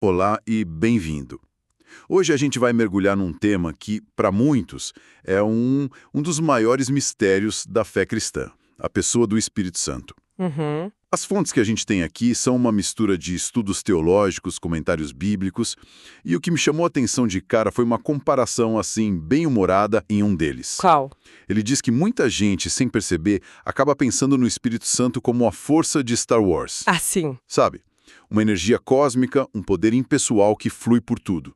Olá e bem-vindo. Hoje a gente vai mergulhar num tema que, para muitos, é um dos maiores mistérios da fé cristã, a pessoa do Espírito Santo. Uhum. As fontes que a gente tem aqui são uma mistura de estudos teológicos, comentários bíblicos, e o que me chamou a atenção de cara foi uma comparação assim, bem humorada em um deles. Qual? Ele diz que muita gente, sem perceber, acaba pensando no Espírito Santo como a força de Star Wars. Ah, sim. Sabe? Uma energia cósmica, um poder impessoal que flui por tudo.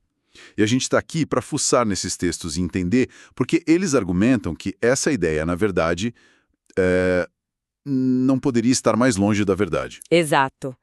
E a gente está aqui para fuçar nesses textos e entender porque eles argumentam que essa ideia, na verdade, não poderia estar mais longe da verdade. Exato.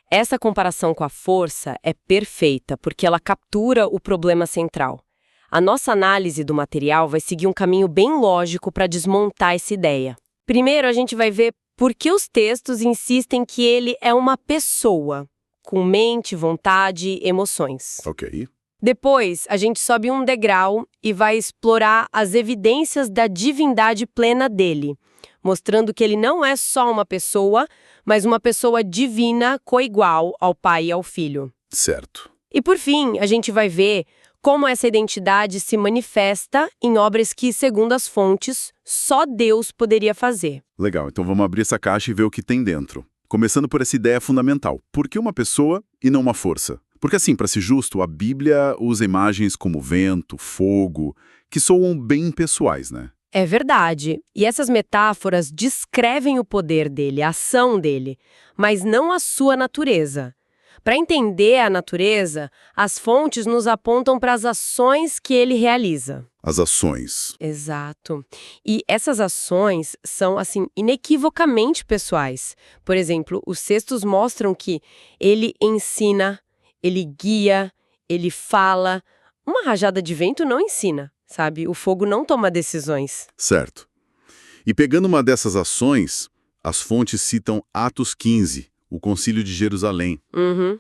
Essa comparação com a força é perfeita, porque ela captura o problema central. A nossa análise do material vai seguir um caminho bem lógico para desmontar essa ideia. Primeiro, a gente vai ver por que os textos insistem que ele é uma pessoa, com mente, vontade, emoções. Ok. Depois, a gente sobe um degrau e vai explorar as evidências da divindade plena dele, mostrando que ele não é só uma pessoa, mas uma pessoa divina coigual ao Pai e ao Filho. Certo. E por fim, a gente vai ver como essa identidade se manifesta em obras que, segundo as fontes, só Deus poderia fazer. Legal, então vamos abrir essa caixa e ver o que tem dentro. Começando por essa ideia fundamental. Por que uma pessoa e não uma força? Porque assim, para ser justo, a Bíblia usa imagens como vento, fogo, que soam bem pessoais, né? É verdade. E essas metáforas descrevem o poder dele, a ação dele, mas não a sua natureza. Para entender a natureza, as fontes nos apontam para as ações que ele realiza. As ações. Exato. E essas ações são, assim, inequivocamente pessoais. Por exemplo, os textos mostram que ele ensina, ele guia, ele fala. Uma rajada de vento não ensina, sabe? O fogo não toma decisões. Certo. E pegando uma dessas ações, as fontes citam Atos 15, o Concílio de Jerusalém. Uhum.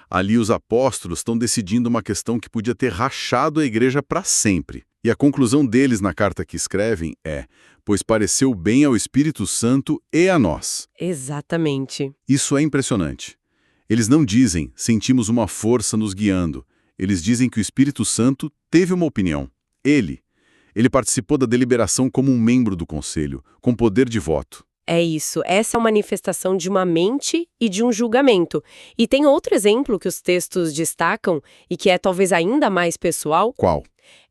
Ali os apóstolos estão decidindo uma questão que podia ter rachado a igreja para sempre. E a conclusão deles na carta que escrevem é: pois pareceu bem ao Espírito Santo e a nós. Exatamente. Isso é impressionante. Eles não dizem, sentimos uma força nos guiando. Eles dizem que o Espírito Santo teve uma opinião. Ele participou da deliberação como um membro do conselho, com poder de voto. É isso. Essa é a manifestação de uma mente e de um julgamento. E tem outro exemplo que os textos destacam e que é talvez ainda mais pessoal. Qual?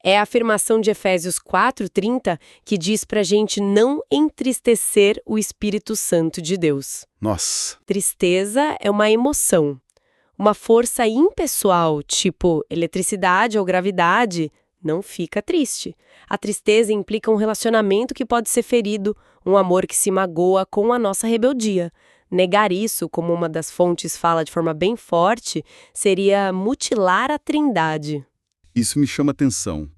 É a afirmação de Efésios 4:30, que diz pra gente não entristecer o Espírito Santo de Deus. Nossa, Tristeza é uma emoção. Uma força impessoal, tipo eletricidade ou gravidade, não fica triste. A tristeza implica um relacionamento que pode ser ferido, um amor que se magoa com a nossa rebeldia. Negar isso, como uma das fontes fala de forma bem forte, seria mutilar a Trindade. isso me chama atenção,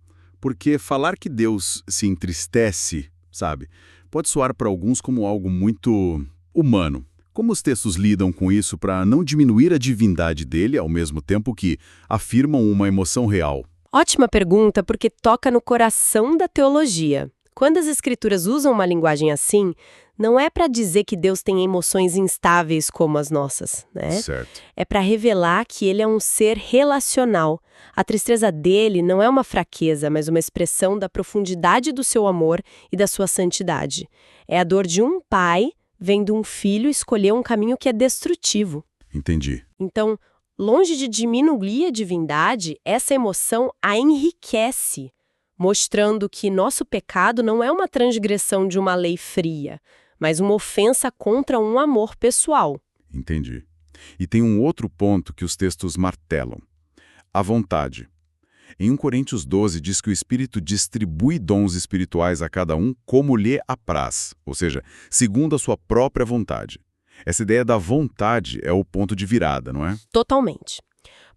porque falar que Deus se entristece, sabe, pode soar para alguns como algo muito humano. Como os textos lidam com isso para não diminuir a divindade dele, ao mesmo tempo que afirmam uma emoção real? Ótima pergunta, porque toca no coração da teologia. Quando as escrituras usam uma linguagem assim, não é para dizer que Deus tem emoções instáveis como as nossas, né? Certo. É para revelar que ele é um ser relacional. A tristeza dele não é uma fraqueza, mas uma expressão da profundidade do seu amor e da sua santidade. É a dor de um pai vendo um filho escolher um caminho que é destrutivo. Entendi. Então, longe de diminuir a divindade, essa emoção a enriquece, mostrando que nosso pecado não é uma transgressão de uma lei fria, mas uma ofensa contra um amor pessoal. Entendi. E tem um outro ponto que os textos martelam: a vontade. Em 1 Coríntios 12 diz que o Espírito distribui dons espirituais a cada um como lhe apraz, ou seja, segundo a sua própria vontade. Essa ideia da vontade é o ponto de virada, não é? Totalmente.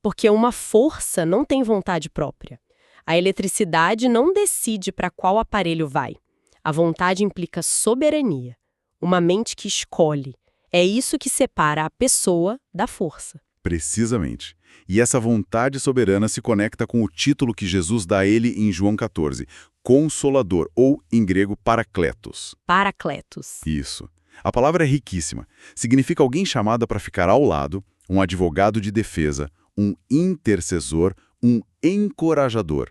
Porque uma força não tem vontade própria. A eletricidade não decide para qual aparelho vai. A vontade implica soberania, uma mente que escolhe. É isso que separa a pessoa da força. Precisamente. E essa vontade soberana se conecta com o título que Jesus dá a ele em João 14, Consolador, ou, em grego, Parakletos. Parakletos. Isso. A palavra é riquíssima. Significa alguém chamado para ficar ao lado, um advogado de defesa, um intercessor, um encorajador.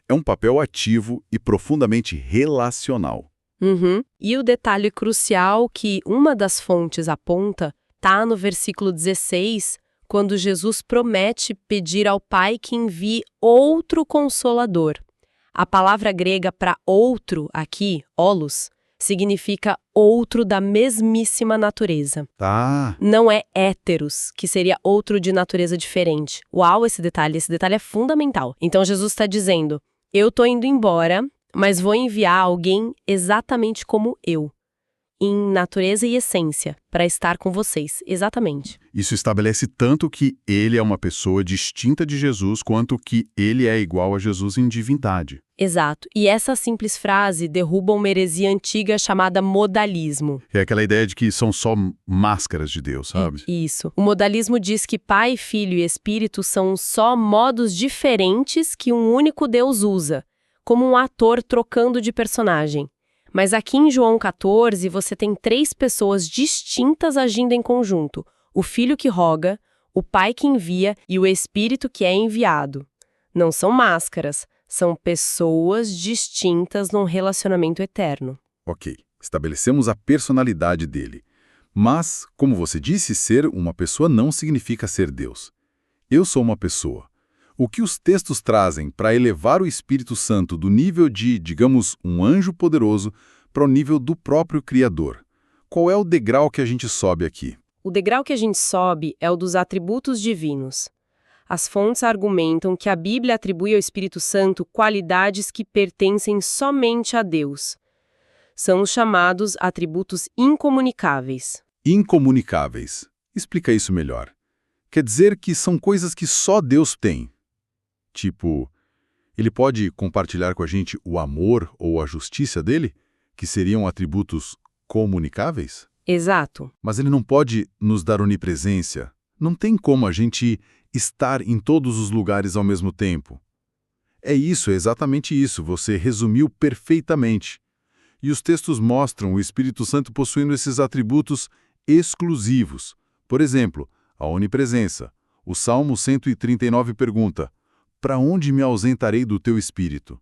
É um papel ativo e profundamente relacional. Uhum. E o detalhe crucial que uma das fontes aponta está no versículo 16, quando Jesus promete pedir ao Pai que envie outro Consolador. A palavra grega para outro aqui, holos, significa outro da mesmíssima natureza. Tá. Não é héteros, que seria outro de natureza diferente. Uau, esse detalhe é fundamental. Então Jesus está dizendo, eu estou indo embora, mas vou enviar alguém exatamente como eu, em natureza e essência, para estar com vocês, exatamente. Isso estabelece tanto que ele é uma pessoa distinta de Jesus, quanto que ele é igual a Jesus em divindade. Exato. E essa simples frase derruba uma heresia antiga chamada modalismo. É aquela ideia de que são só máscaras de Deus, sabe? Isso. O modalismo diz que Pai, Filho e Espírito são só modos diferentes que um único Deus usa, como um ator trocando de personagem. Mas aqui em João 14, você tem 3 pessoas distintas agindo em conjunto. O Filho que roga, o Pai que envia e o Espírito que é enviado. Não são máscaras, são pessoas distintas num relacionamento eterno. Ok, estabelecemos a personalidade dele. Mas, como você disse, ser uma pessoa não significa ser Deus. Eu sou uma pessoa. O que os textos trazem para elevar o Espírito Santo do nível de, digamos, um anjo poderoso para o nível do próprio Criador? Qual é o degrau que a gente sobe aqui? O degrau que a gente sobe é o dos atributos divinos. As fontes argumentam que a Bíblia atribui ao Espírito Santo qualidades que pertencem somente a Deus. São os chamados atributos incomunicáveis. Incomunicáveis. Explica isso melhor. Quer dizer que são coisas que só Deus tem. Tipo, ele pode compartilhar com a gente o amor ou a justiça dele, que seriam atributos comunicáveis? Exato. Mas ele não pode nos dar onipresença. Não tem como a gente estar em todos os lugares ao mesmo tempo. É exatamente isso, você resumiu perfeitamente. E os textos mostram o Espírito Santo possuindo esses atributos exclusivos. Por exemplo, a onipresença. O Salmo 139 pergunta: para onde me ausentarei do teu Espírito?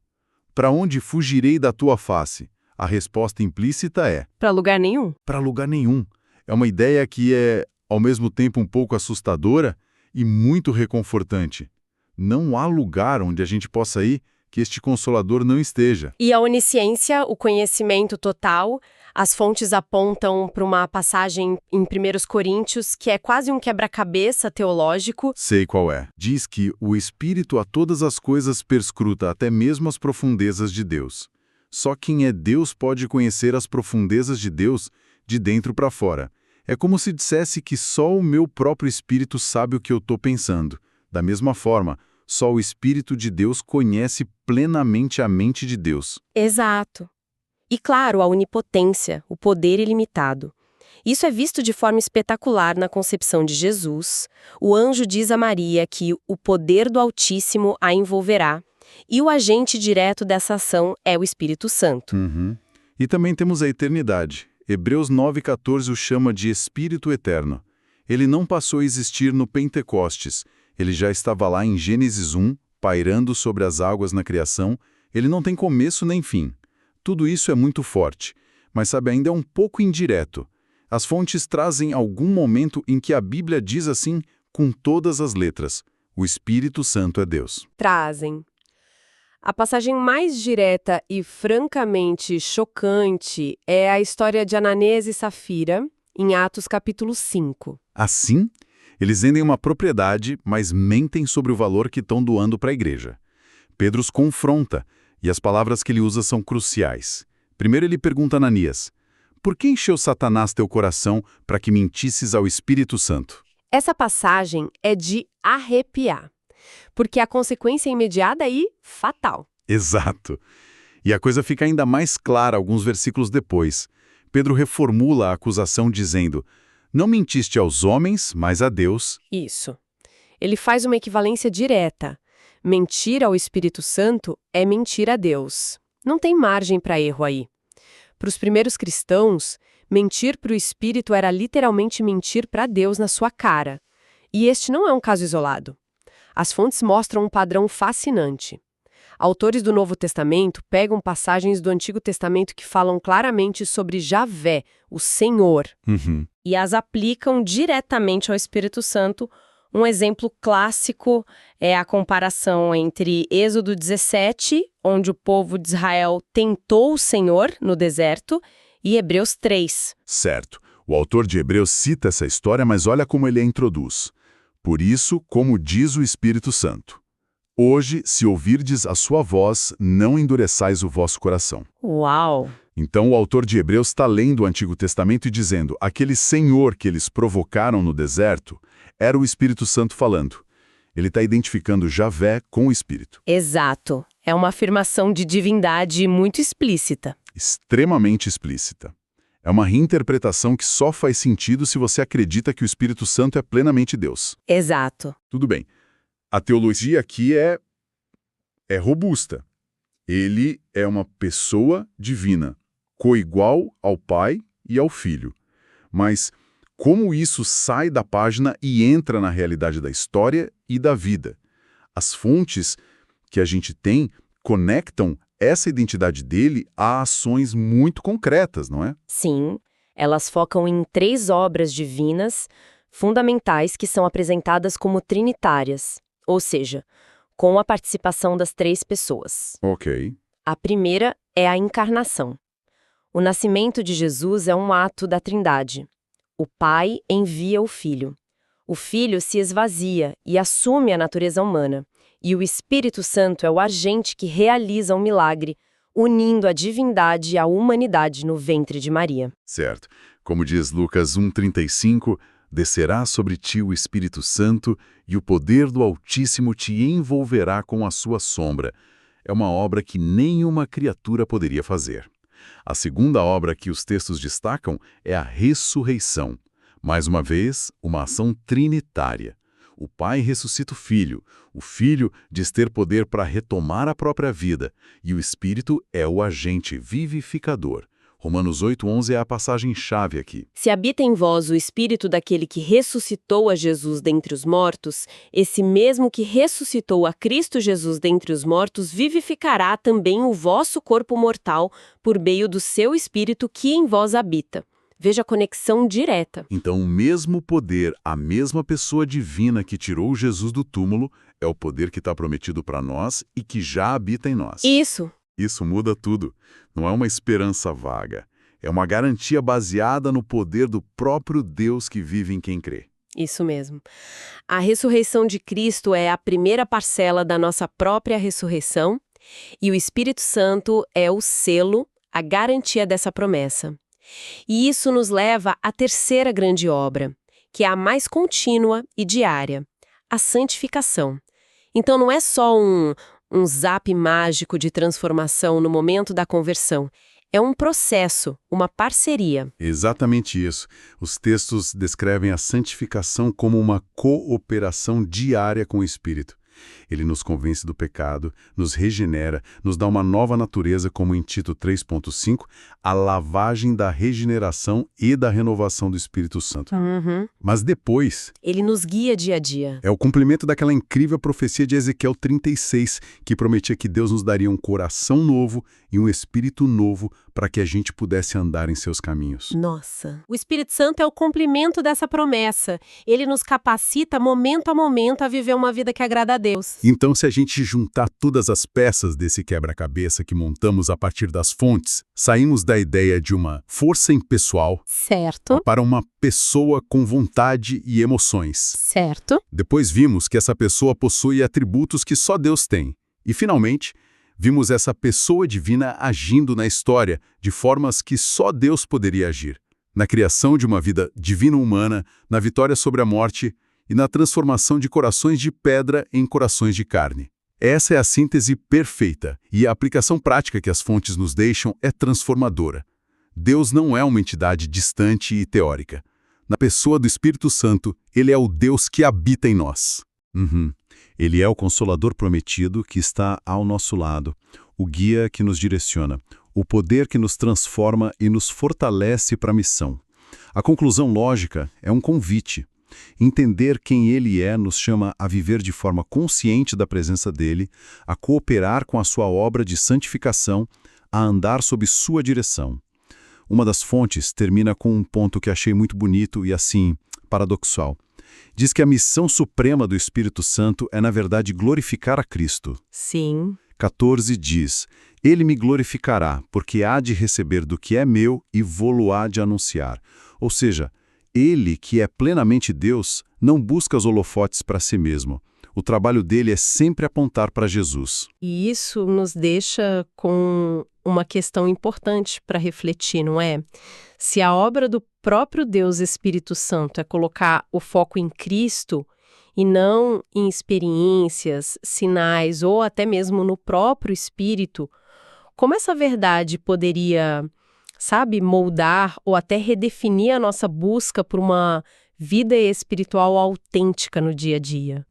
Para onde fugirei da tua face? A resposta implícita é: Para lugar nenhum? para lugar nenhum. É uma ideia que é, ao mesmo tempo, um pouco assustadora e muito reconfortante. Não há lugar onde a gente possa ir que este Consolador não esteja. E a onisciência, o conhecimento total, as fontes apontam para uma passagem em 1 Coríntios que é quase um quebra-cabeça teológico. Sei qual é. Diz que o Espírito a todas as coisas perscruta até mesmo as profundezas de Deus. Só quem é Deus pode conhecer as profundezas de Deus de dentro para fora. É como se dissesse que só o meu próprio Espírito sabe o que eu estou pensando. Da mesma forma, só o Espírito de Deus conhece plenamente a mente de Deus. Exato. E claro, a onipotência, o poder ilimitado. Isso é visto de forma espetacular na concepção de Jesus. O anjo diz a Maria que o poder do Altíssimo a envolverá, e o agente direto dessa ação é o Espírito Santo. E também temos a eternidade. Hebreus 9,14 o chama de Espírito Eterno. Ele não passou a existir no Pentecostes. Ele já estava lá em Gênesis 1, pairando sobre as águas na criação. Ele não tem começo nem fim. Tudo isso é muito forte, mas sabe, ainda é um pouco indireto. As fontes trazem algum momento em que a Bíblia diz assim, com todas as letras: o Espírito Santo é Deus. Trazem. A passagem mais direta e francamente chocante é a história de Ananias e Safira, em Atos capítulo 5. Assim, eles vendem uma propriedade, mas mentem sobre o valor que estão doando para a igreja. Pedro os confronta, e as palavras que ele usa são cruciais. Primeiro ele pergunta a Ananias: por que encheu Satanás teu coração para que mentisses ao Espírito Santo? Essa passagem é de arrepiar, porque a consequência é imediata e fatal. Exato. E a coisa fica ainda mais clara alguns versículos depois. Pedro reformula a acusação dizendo: não mentiste aos homens, mas a Deus. Isso. Ele faz uma equivalência direta. Mentir ao Espírito Santo é mentir a Deus. Não tem margem para erro aí. Para os primeiros cristãos, mentir para o Espírito era literalmente mentir para Deus na sua cara. E este não é um caso isolado. As fontes mostram um padrão fascinante. Autores do Novo Testamento pegam passagens do Antigo Testamento que falam claramente sobre Javé, o Senhor, e as aplicam diretamente ao Espírito Santo. Um exemplo clássico é a comparação entre Êxodo 17, onde o povo de Israel tentou o Senhor no deserto, e Hebreus 3. Certo. O autor de Hebreus cita essa história, mas olha como ele a introduz. Por isso, como diz o Espírito Santo, hoje, se ouvirdes a sua voz, não endureçais o vosso coração. Uau! Então o autor de Hebreus está lendo o Antigo Testamento e dizendo, aquele Senhor que eles provocaram no deserto, era o Espírito Santo falando. Ele está identificando Javé com o Espírito. Exato. É uma afirmação de divindade muito explícita. Extremamente explícita. É uma reinterpretação que só faz sentido se você acredita que o Espírito Santo é plenamente Deus. Exato. Tudo bem. A teologia aqui é robusta. Ele é uma pessoa divina, coigual ao Pai e ao Filho. Mas como isso sai da página e entra na realidade da história e da vida? As fontes que a gente tem conectam essa identidade dele a ações muito concretas, não é? Sim, elas focam em 3 obras divinas fundamentais que são apresentadas como trinitárias, ou seja, com a participação das 3 pessoas. Ok. A primeira é a encarnação. O nascimento de Jesus é um ato da Trindade. O Pai envia o Filho. O Filho se esvazia e assume a natureza humana. E o Espírito Santo é o agente que realiza um milagre, unindo a divindade e a humanidade no ventre de Maria. Certo. Como diz Lucas 1,35, descerá sobre ti o Espírito Santo e o poder do Altíssimo te envolverá com a sua sombra. É uma obra que nenhuma criatura poderia fazer. A segunda obra que os textos destacam é a ressurreição. Mais uma vez, uma ação trinitária. O Pai ressuscita o Filho diz ter poder para retomar a própria vida, e o Espírito é o agente vivificador. Romanos 8,11 é a passagem-chave aqui. Se habita em vós o Espírito daquele que ressuscitou a Jesus dentre os mortos, esse mesmo que ressuscitou a Cristo Jesus dentre os mortos vivificará também o vosso corpo mortal por meio do seu Espírito que em vós habita. Veja a conexão direta. Então, o mesmo poder, a mesma pessoa divina que tirou Jesus do túmulo, é o poder que está prometido para nós e que já habita em nós. Isso. Isso muda tudo. Não é uma esperança vaga. É uma garantia baseada no poder do próprio Deus que vive em quem crê. Isso mesmo. A ressurreição de Cristo é a primeira parcela da nossa própria ressurreição e o Espírito Santo é o selo, a garantia dessa promessa. E isso nos leva à terceira grande obra, que é a mais contínua e diária, a santificação. Então não é só um zap mágico de transformação no momento da conversão. É um processo, uma parceria. Exatamente isso. Os textos descrevem a santificação como uma cooperação diária com o Espírito. Ele nos convence do pecado, nos regenera, nos dá uma nova natureza, como em Tito 3,5, a lavagem da regeneração e da renovação do Espírito Santo. Mas depois... ele nos guia dia a dia. É o cumprimento daquela incrível profecia de Ezequiel 36, que prometia que Deus nos daria um coração novo e um espírito novo para que a gente pudesse andar em seus caminhos. Nossa! O Espírito Santo é o cumprimento dessa promessa. Ele nos capacita momento a momento a viver uma vida que agrada a Deus. Então, se a gente juntar todas as peças desse quebra-cabeça que montamos a partir das fontes, saímos da ideia de uma força impessoal Certo. para uma pessoa com vontade e emoções. Certo. Depois vimos que essa pessoa possui atributos que só Deus tem. E, finalmente, vimos essa pessoa divina agindo na história de formas que só Deus poderia agir. Na criação de uma vida divina-humana, na vitória sobre a morte e na transformação de corações de pedra em corações de carne. Essa é a síntese perfeita, e a aplicação prática que as fontes nos deixam é transformadora. Deus não é uma entidade distante e teórica. Na pessoa do Espírito Santo, ele é o Deus que habita em nós. Ele é o Consolador prometido que está ao nosso lado, o guia que nos direciona, o poder que nos transforma e nos fortalece para a missão. A conclusão lógica é um convite. Entender quem Ele é nos chama a viver de forma consciente da presença dEle, a cooperar com a sua obra de santificação, a andar sob sua direção. Uma das fontes termina com um ponto que achei muito bonito e, assim, paradoxal. Diz que a missão suprema do Espírito Santo é, na verdade, glorificar a Cristo. Sim. 14 diz: Ele me glorificará, porque há de receber do que é meu e vô-lo há de anunciar. Ou seja, Ele, que é plenamente Deus, não busca os holofotes para si mesmo. O trabalho dele é sempre apontar para Jesus. E isso nos deixa com uma questão importante para refletir, não é? Se a obra do próprio Deus Espírito Santo é colocar o foco em Cristo e não em experiências, sinais ou até mesmo no próprio Espírito, como essa verdade poderia, sabe, moldar ou até redefinir a nossa busca por uma vida espiritual autêntica no dia a dia?